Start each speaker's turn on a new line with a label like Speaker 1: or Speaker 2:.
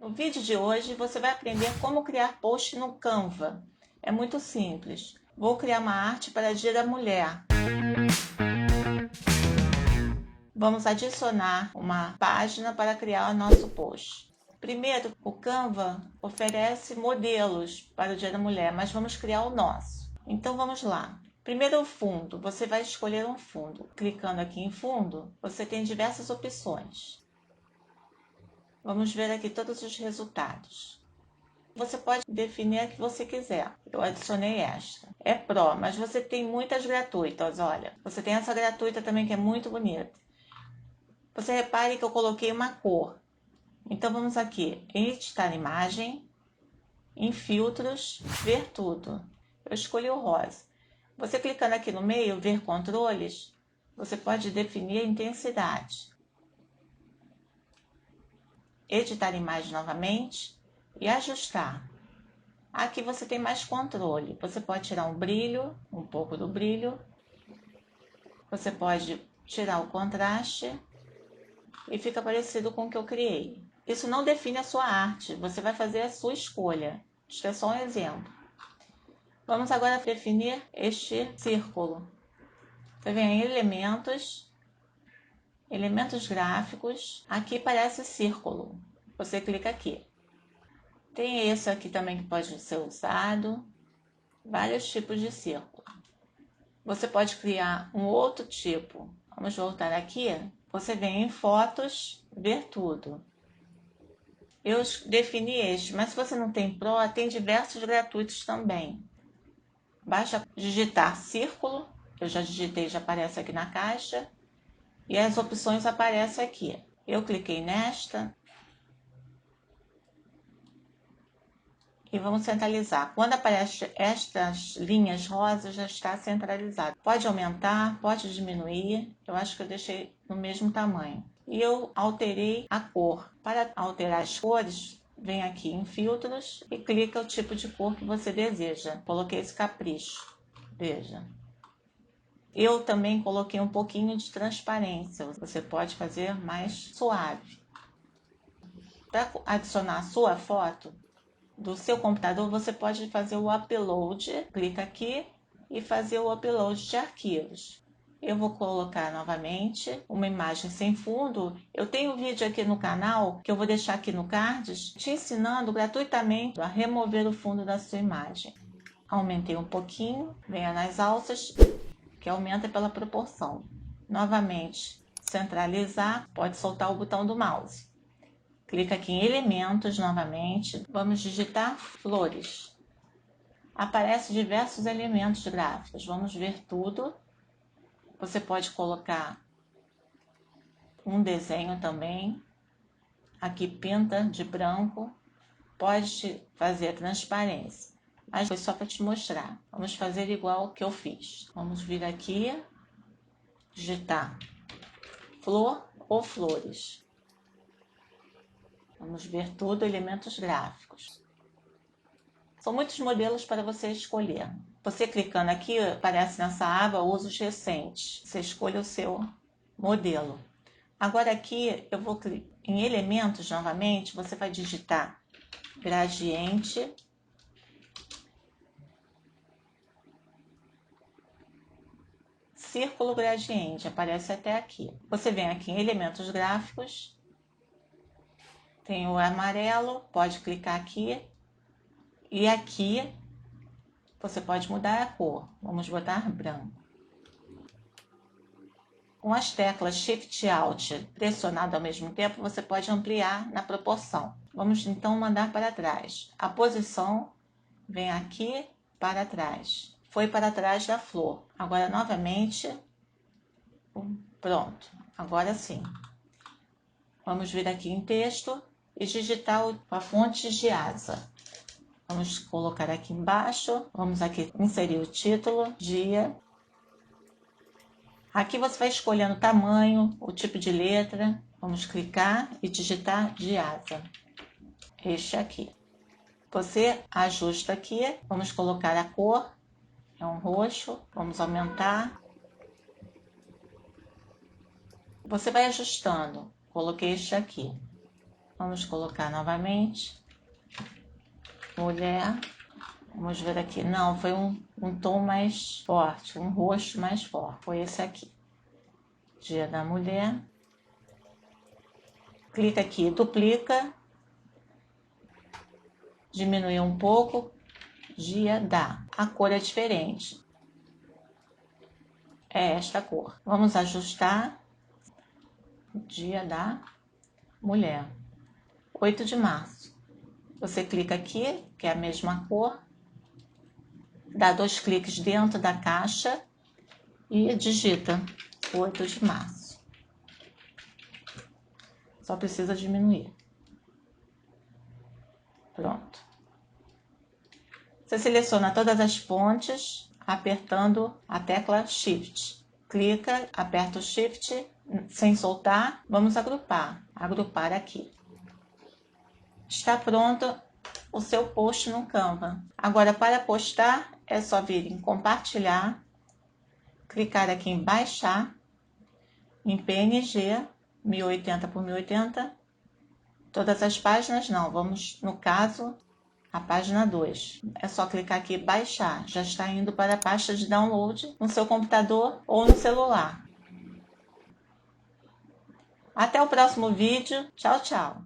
Speaker 1: No vídeo de hoje você vai aprender como criar post no Canva. É muito simples. Vou criar uma arte para Dia da Mulher. Vamos adicionar uma página para criar o nosso post. Primeiro, o Canva oferece modelos para o Dia da Mulher, mas vamos criar o nosso. Então vamos lá. Primeiro o fundo, você vai escolher um fundo. Clicando aqui em fundo, você tem diversas opções. Vamos ver aqui todos os resultados. Você pode definir a que você quiser. Eu adicionei esta. É Pro, mas você tem muitas gratuitas, olha. Você tem essa gratuita também que é muito bonita. Você repare que eu coloquei uma cor. Então vamos aqui em editar imagem, em filtros, ver tudo. Eu escolhi o rosa. Você clicando aqui no meio, ver controles, você pode definir a intensidade. Editar imagem novamente e ajustar. Aqui você tem mais controle. Você pode tirar um brilho, um pouco do brilho. Você pode tirar o contraste e fica parecido com o que eu criei. Isso não define a sua arte, você vai fazer a sua escolha. Isso é só um exemplo. Vamos agora definir este círculo. Você vem em elementos gráficos. Aqui parece círculo. Você clica aqui. Tem esse aqui também que pode ser usado. Vários tipos de círculo. Você pode criar um outro tipo. Vamos voltar aqui. Você vem em fotos, ver tudo. Eu defini este, mas se você não tem Pro, tem diversos gratuitos também. Basta digitar círculo, eu já digitei, já aparece aqui na caixa, e as opções aparecem aqui. Eu cliquei nesta e vamos centralizar. Quando aparecem estas linhas rosas, já está centralizado. Pode aumentar, pode diminuir, eu acho que eu deixei no mesmo tamanho. E eu alterei a cor. Para alterar as cores, vem aqui em filtros e clica o tipo de cor que você deseja. Coloquei esse capricho, veja. Eu também coloquei um pouquinho de transparência, você pode fazer mais suave. Para adicionar a sua foto do seu computador, você pode fazer o upload, clica aqui e fazer o upload de arquivos. Eu vou colocar novamente uma imagem sem fundo. Eu tenho um vídeo aqui no canal, que eu vou deixar aqui no cards, te ensinando gratuitamente a remover o fundo da sua imagem. Aumentei um pouquinho, venha nas alças, que aumenta pela proporção. Novamente, centralizar, pode soltar o botão do mouse. Clica aqui em elementos novamente, vamos digitar flores. Aparecem diversos elementos gráficos, vamos ver tudo. Você pode colocar um desenho também. Aqui pinta de branco. Pode fazer a transparência. Mas foi só para te mostrar. Vamos fazer igual que eu fiz. Vamos vir aqui, digitar flor ou flores. Vamos ver tudo, elementos gráficos. São muitos modelos para você escolher. Você clicando aqui, aparece nessa aba usos recentes. Você escolhe o seu modelo. Agora aqui eu vou clicar em elementos novamente, você vai digitar gradiente, círculo gradiente, aparece até aqui. Você vem aqui em elementos gráficos, tem o amarelo, pode clicar aqui e aqui você pode mudar a cor, vamos botar branco. Com as teclas Shift e Alt pressionado ao mesmo tempo, você pode ampliar na proporção. Vamos então mandar para trás. A posição vem aqui para trás. Foi para trás da flor. Agora novamente, pronto. Agora sim. Vamos vir aqui em texto e digitar a fonte de asa. Vamos colocar aqui embaixo. Vamos aqui inserir o título, dia. Aqui você vai escolhendo o tamanho, o tipo de letra. Vamos clicar e digitar de asa. Este aqui. Você ajusta aqui. Vamos colocar a cor. É um roxo. Vamos aumentar. Você vai ajustando. Coloquei este aqui. Vamos colocar novamente. Mulher. Vamos ver aqui. Não, foi um tom mais forte, um roxo mais forte. Foi esse aqui. Dia da Mulher. Clica aqui, duplica. Diminui um pouco. Dia da. A cor é diferente. É esta cor. Vamos ajustar. Dia da Mulher. 8 de março. Você clica aqui, que é a mesma cor. Dá 2 cliques dentro da caixa e digita 8 de março. Só precisa diminuir. Pronto. Você seleciona todas as fontes apertando a tecla Shift. Clica, aperta o Shift sem soltar. Vamos agrupar. Agrupar aqui. Está pronto o seu post no Canva. Agora, para postar, é só vir em compartilhar, clicar aqui em baixar, em PNG, 1080 por 1080. Todas as páginas não, vamos, no caso, a página 2. É só clicar aqui e baixar. Já está indo para a pasta de download no seu computador ou no celular. Até o próximo vídeo. Tchau, tchau.